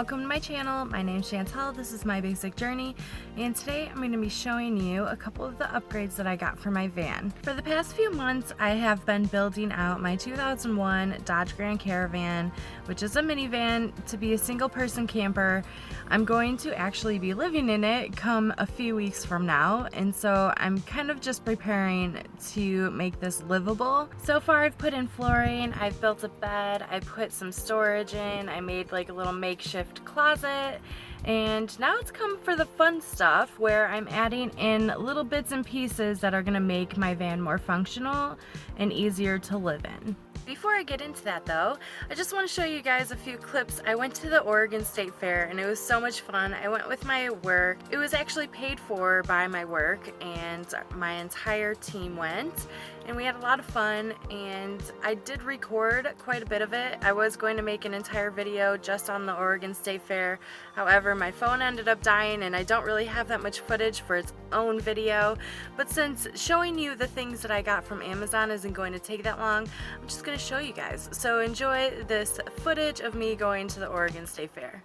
welcome to my channel. My name's Chantel, this is my basic journey, and today I'm going to be showing you a couple of the upgrades that I got for my van. For the past few months, I have been building out my 2001 Dodge Grand Caravan, which is a minivan to be a single person camper. I'm going to actually be living in it come a few weeks from now, and so I'm kind of just preparing to make this livable. So far I've put in flooring, I've built a bed, I put some storage in, I made like a little makeshift closet, and now it's come for the fun stuff where I'm adding in little bits and pieces that are going to make my van more functional and easier to live in. Before I get into that though, I just want to show you guys a few clips. I went to the Oregon State Fair and it was so much fun. I went with my work. It was actually paid for by my work and my entire team went, and we had a lot of fun, and I did record quite a bit of it. I was going to make an entire video just on the Oregon State Fair. However, my phone ended up dying and I don't really have that much footage for its own video. But since showing you the things that I got from Amazon isn't going to take that long, I'm just going to show you guys. So enjoy this footage of me going to the Oregon State Fair.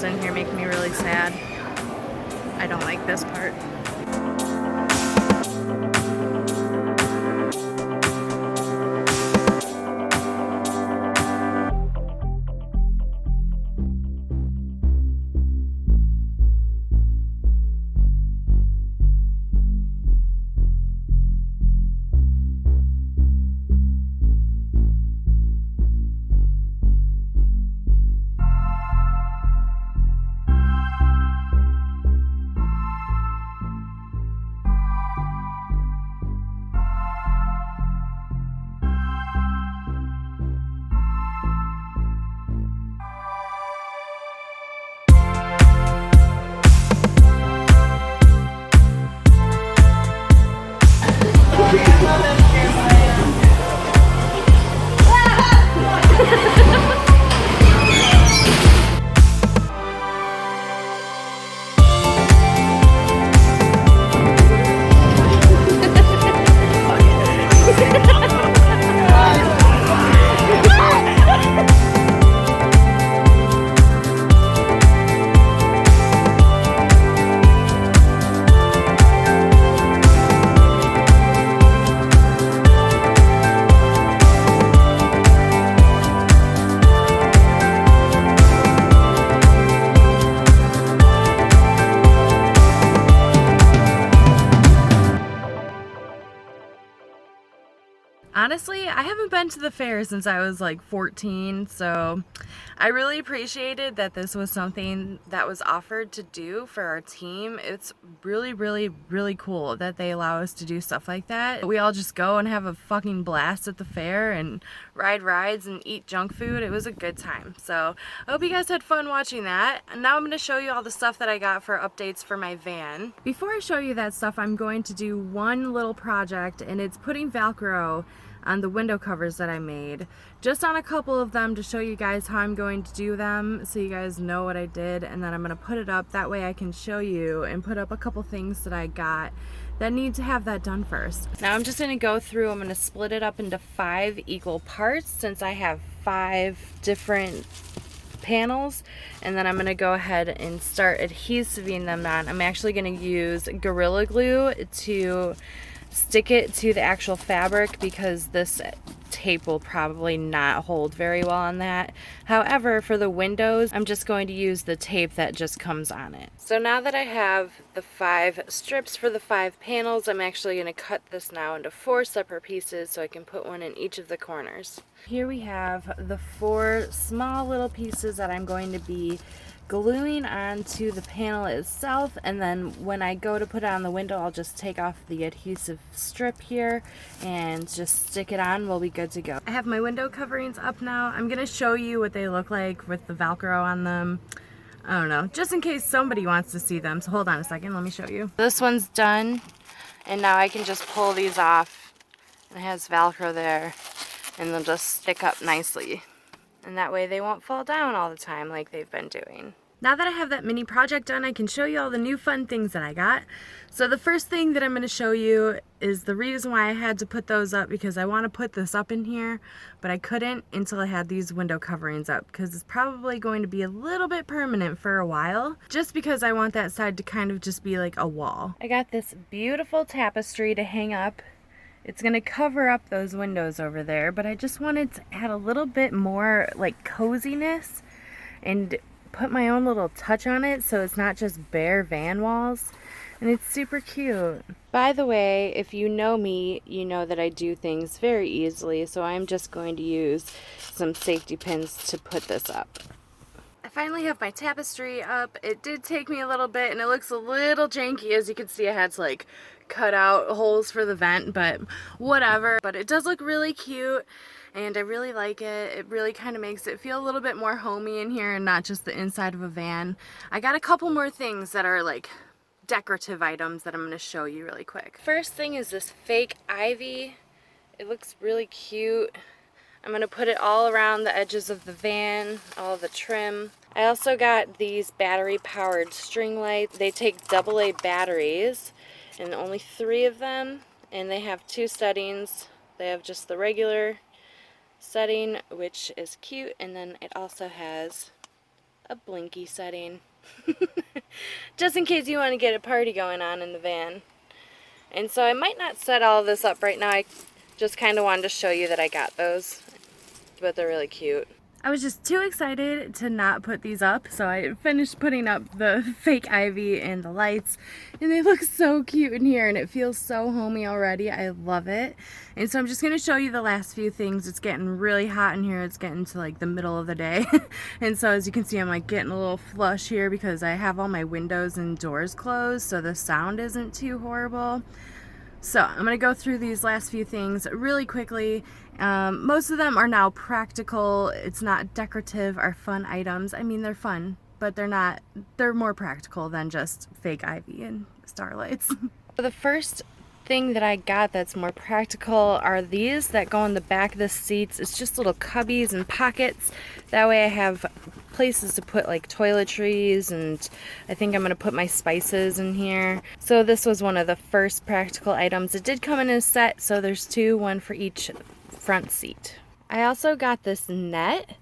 In here make me really sad. I don't like this part. Honestly, I haven't been to the fair since I was like 14, so I really appreciated that this was something that was offered to do for our team. It's really cool that they allow us to do stuff like that. We all just go and have a fucking blast at the fair and ride rides and eat junk food. It was a good time. So I hope you guys had fun watching that. And now I'm going to show you all the stuff that I got for updates for my van. Before I show you that stuff, I'm going to do one little project, and it's putting Velcro on the window covers that I made. Just on a couple of them to show you guys how I'm going to do them so you guys know what I did, and then I'm going to put it up. That way I can show you and put up a couple things that I got that need to have that done first. Now I'm just going to go through, I'm going to split it up into 5 equal parts since I have 5 different panels, and then I'm going to go ahead and start adhesiving them on. I'm actually going to use Gorilla Glue to stick it to the actual fabric because this tape will probably not hold very well on that. However, for the windows, I'm just going to use the tape that just comes on it. So now that I have the 5 strips for the 5 panels, I'm actually going to cut this now into 4 separate pieces so I can put one in each of the corners. Here we have the 4 small little pieces that I'm going to be gluing onto the panel itself, and then when I go to put it on the window, I'll just take off the adhesive strip here and just stick it on. We'll be good to go. I have my window coverings up now. I'm gonna show you what they look like with the Velcro on them. I don't know, just in case somebody wants to see them. So hold on a second, let me show you. This one's done, and now I can just pull these off. It has Velcro there, and they'll just stick up nicely. And that way they won't fall down all the time like they've been doing. Now that I have that mini project done, I can show you all the new fun things that I got. So the first thing that I'm going to show you is the reason why I had to put those up, because I want to put this up in here, but I couldn't until I had these window coverings up, because it's probably going to be a little bit permanent for a while, just because I want that side to kind of just be like a wall. I got this beautiful tapestry to hang up. It's going to cover up those windows over there, but I just wanted to add a little bit more like coziness and put my own little touch on it so it's not just bare van walls, and it's super cute. By the way, if you know me, you know that I do things very easily, so I'm just going to use some safety pins to put this up. I finally have my tapestry up. It did take me a little bit, and it looks a little janky. As you can see, I had to like cut out holes for the vent, but whatever. But it does look really cute, and I really like it. It really kind of makes it feel a little bit more homey in here and not just the inside of a van. I got a couple more things that are like decorative items that I'm going to show you really quick. First thing is this fake ivy. It looks really cute. I'm going to put it all around the edges of the van, all the trim. I also got these battery powered string lights. They take AA batteries, and only 3 of them, and they have 2 settings. They have just the regular setting, which is cute, and then it also has a blinky setting just in case you want to get a party going on in the van. And so I might not set all of this up right now. I just kind of wanted to show you that I got those, but they're really cute. I was just too excited to not put these up, so I finished putting up the fake ivy and the lights, and they look so cute in here, and it feels so homey already. I love it. And so I'm just going to show you the last few things. It's getting really hot in here. It's getting to like the middle of the day. And so as you can see, I'm like getting a little flush here because I have all my windows and doors closed, so the sound isn't too horrible. So I'm going to go through these last few things really quickly. Most of them are now practical. It's not decorative or fun items. I mean, they're fun, but they're more practical than just fake ivy and starlights. So the first thing that I got that's more practical are these that go on the back of the seats. It's just little cubbies and pockets. That way I have places to put like toiletries, and I think I'm going to put my spices in here. So this was one of the first practical items. It did come in a set, so there's 2, one for each front seat. I also got this net.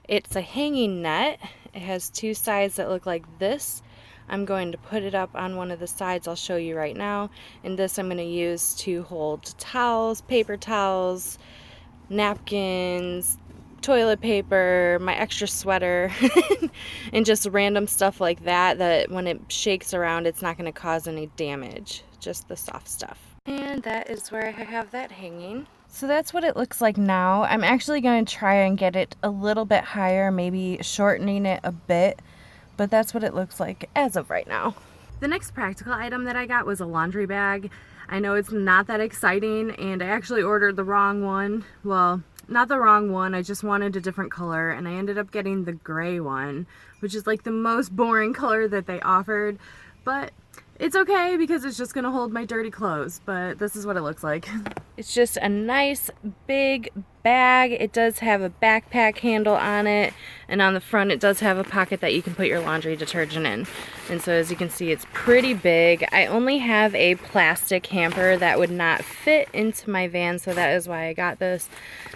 It's a hanging net. It has 2 sides that look like this. I'm going to put it up on one of the sides. I'll show you right now. And this I'm going to use to hold towels, paper towels, napkins, toilet paper, my extra sweater, and just random stuff like that, that when it shakes around it's not going to cause any damage, just the soft stuff. And that is where I have that hanging. So that's what it looks like now. I'm actually going to try and get it a little bit higher, maybe shortening it a bit, but that's what it looks like as of right now. The next practical item that I got was a laundry bag. I know it's not that exciting, and I actually ordered the wrong one. Well, not the wrong one, I just wanted a different color, and I ended up getting the gray one, which is like the most boring color that they offered, but It's okay because it's just gonna hold my dirty clothes, but this is what it looks like. It's just a nice big bag. It does have a backpack handle on it, and on the front it does have a pocket that you can put your laundry detergent in. And so as you can see, it's pretty big. I only have a plastic hamper that would not fit into my van, so that is why I got this.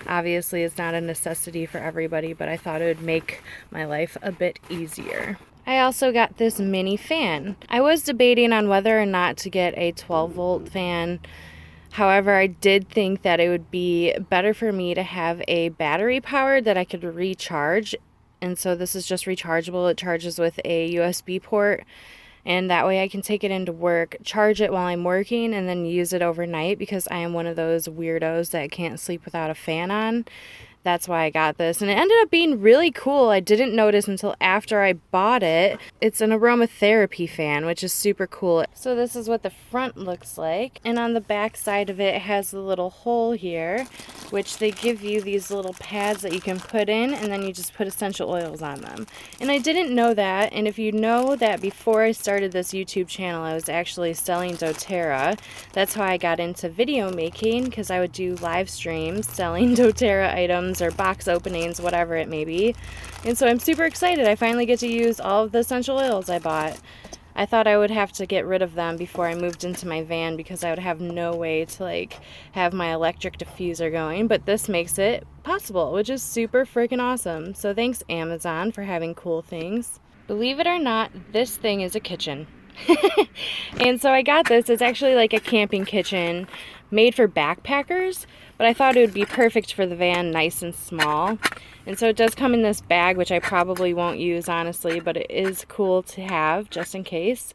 Obviously it's not a necessity for everybody, but I thought it would make my life a bit easier. I also got this mini fan. I was debating on whether or not to get a 12-volt fan. However, I did think that it would be better for me to have a battery powered that I could recharge. And so this is just rechargeable. It charges with a USB port. And that way I can take it into work, charge it while I'm working, and then use it overnight because I am one of those weirdos that can't sleep without a fan on. That's why I got this, and it ended up being really cool. I didn't notice until after I bought it. It's an aromatherapy fan, which is super cool. So this is what the front looks like, and on the back side of it has a little hole here, which they give you these little pads that you can put in, and then you just put essential oils on them. And I didn't know that, and if you know that before I started this YouTube channel, I was actually selling doTERRA. That's how I got into video making, because I would do live streams selling doTERRA items or box openings, whatever it may be. And so I'm super excited. I finally get to use all of the essential oils I bought. I thought I would have to get rid of them before I moved into my van because I would have no way to have my electric diffuser going, but this makes it possible, which is super freaking awesome. So thanks Amazon for having cool things. Believe it or not, this thing is a kitchen. And so I got this. It's actually like a camping kitchen made for backpackers, but I thought it would be perfect for the van, nice and small. And so it does come in this bag, which I probably won't use honestly, but it is cool to have just in case.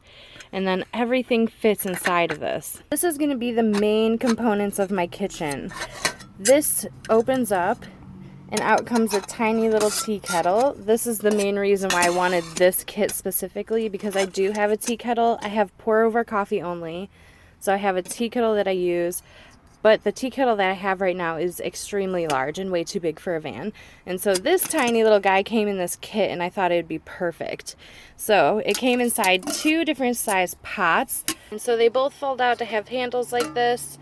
And then everything fits inside of this. This is going to be the main components of my kitchen. This opens up and out comes a tiny little tea kettle. This is the main reason why I wanted this kit specifically, because I do have a tea kettle. I have pour over coffee only. So I have a tea kettle that I use, but the tea kettle that I have right now is extremely large and way too big for a van. And so this tiny little guy came in this kit, and I thought it would be perfect. So it came inside 2 different size pots, and so they both fold out to have handles like this.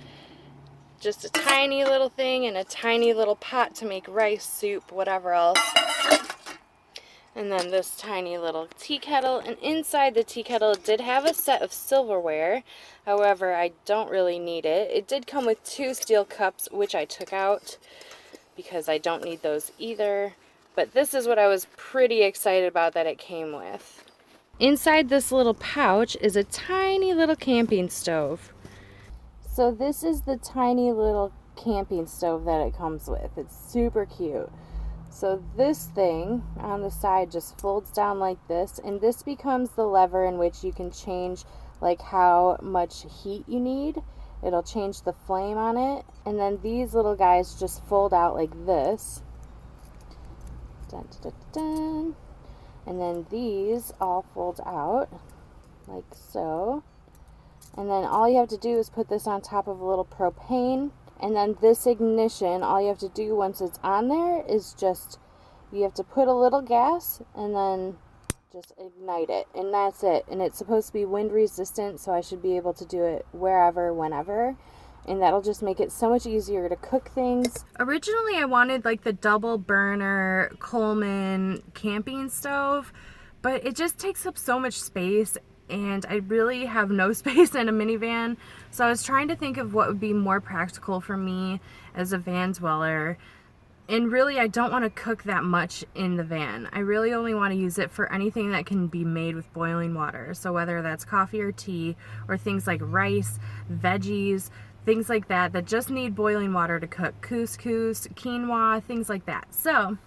Just a tiny little thing and a tiny little pot to make rice, soup, whatever else. And then this tiny little tea kettle, and inside the tea kettle it did have a set of silverware. However, I don't really need it. It did come with 2 steel cups, which I took out because I don't need those either. But this is what I was pretty excited about that it came with. Inside this little pouch is a tiny little camping stove. So this is the tiny little camping stove that it comes with. It's super cute. So this thing on the side just folds down like this, and this becomes the lever in which you can change how much heat you need. It'll change the flame on it, and then these little guys just fold out like this. Dun, dun, dun, dun. And then these all fold out like so. And then all you have to do is put this on top of a little propane. And then this ignition, all you have to do once it's on there is just, you have to put a little gas and then just ignite it. And that's it. And it's supposed to be wind resistant, so I should be able to do it wherever, whenever. And that'll just make it so much easier to cook things. Originally I wanted the double burner Coleman camping stove, but it just takes up so much space, and I really have no space in a minivan. So I was trying to think of what would be more practical for me as a van dweller. And really, I don't want to cook that much in the van. I really only want to use it for anything that can be made with boiling water. So whether that's coffee or tea, or things like rice, veggies, things like that just need boiling water to cook. Couscous, quinoa, things like that. So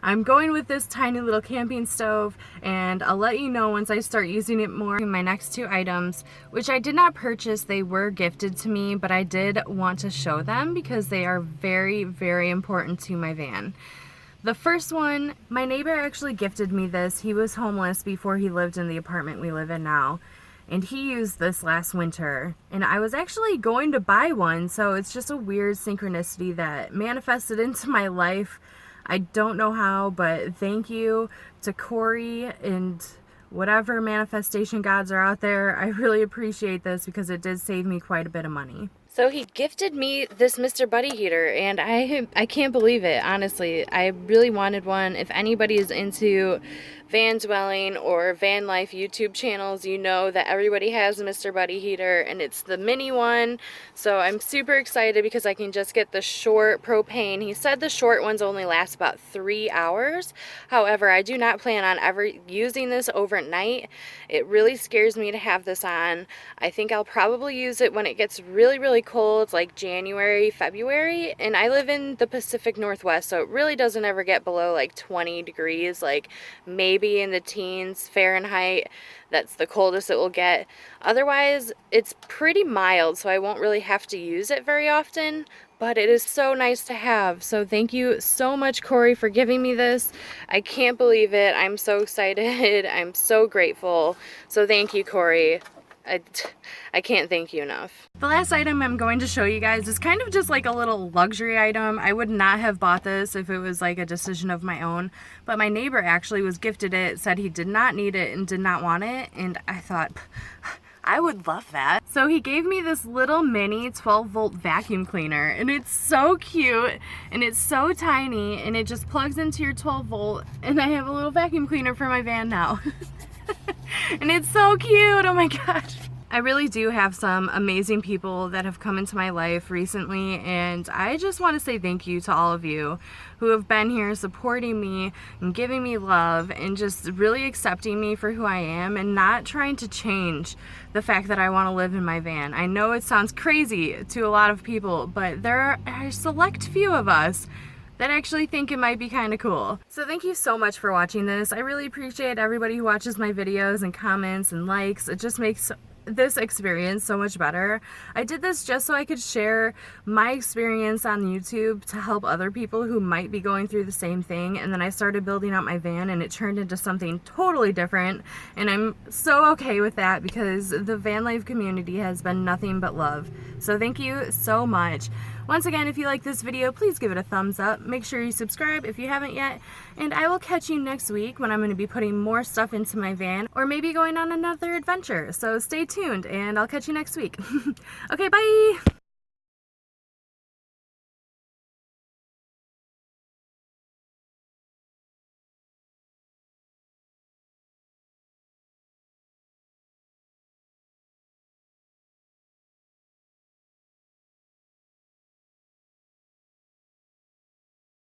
I'm going with this tiny little camping stove, and I'll let you know once I start using it more. My next 2 items, which I did not purchase, they were gifted to me, but I did want to show them because they are very, very important to my van. The first one, my neighbor actually gifted me this. He was homeless before he lived in the apartment we live in now, and he used this last winter, and I was actually going to buy one, so it's just a weird synchronicity that manifested into my life. I don't know how, but thank you to Corey and whatever manifestation gods are out there, I really appreciate this because it did save me quite a bit of money. So he gifted me this Mr. Buddy heater, and I can't believe it, honestly. I really wanted one. If anybody is into van dwelling or van life YouTube channels, you know that everybody has a Mr. Buddy heater, and it's the mini one. So I'm super excited because I can just get the short propane. He said the short ones only last about 3 hours. However, I do not plan on ever using this overnight. It really scares me to have this on. I think I'll probably use it when it gets really cold, like January, February, and I live in the Pacific Northwest, so it really doesn't ever get below like 20 degrees, like maybe in the teens Fahrenheit. That's the coldest it will get. Otherwise, it's pretty mild, so I won't really have to use it very often, but it is so nice to have. So thank you so much, Corey, for giving me this. I can't believe it. I'm so excited. I'm so grateful. So thank you, Corey. I can't thank you enough. The last item I'm going to show you guys is kind of just like a little luxury item. I would not have bought this if it was like a decision of my own, but my neighbor actually was gifted it, said he did not need it and did not want it, and I thought, I would love that. So he gave me this little mini 12-volt vacuum cleaner, and it's so cute and it's so tiny, and it just plugs into your 12-volt, and I have a little vacuum cleaner for my van now. And it's so cute, oh my gosh. I really do have some amazing people that have come into my life recently, and I just want to say thank you to all of you who have been here supporting me and giving me love and just really accepting me for who I am and not trying to change the fact that I want to live in my van. I know it sounds crazy to a lot of people, but there are a select few of us that actually think it might be kind of cool. So thank you so much for watching this. I really appreciate everybody who watches my videos and comments and likes. It just makes this experience so much better. I did this just so I could share my experience on YouTube to help other people who might be going through the same thing, and then I started building out my van and it turned into something totally different, and I'm so okay with that because the van life community has been nothing but love. So thank you so much. Once again, if you like this video, please give it a thumbs up. Make sure you subscribe if you haven't yet, and I will catch you next week when I'm going to be putting more stuff into my van or maybe going on another adventure. So stay tuned and I'll catch you next week. Okay, bye!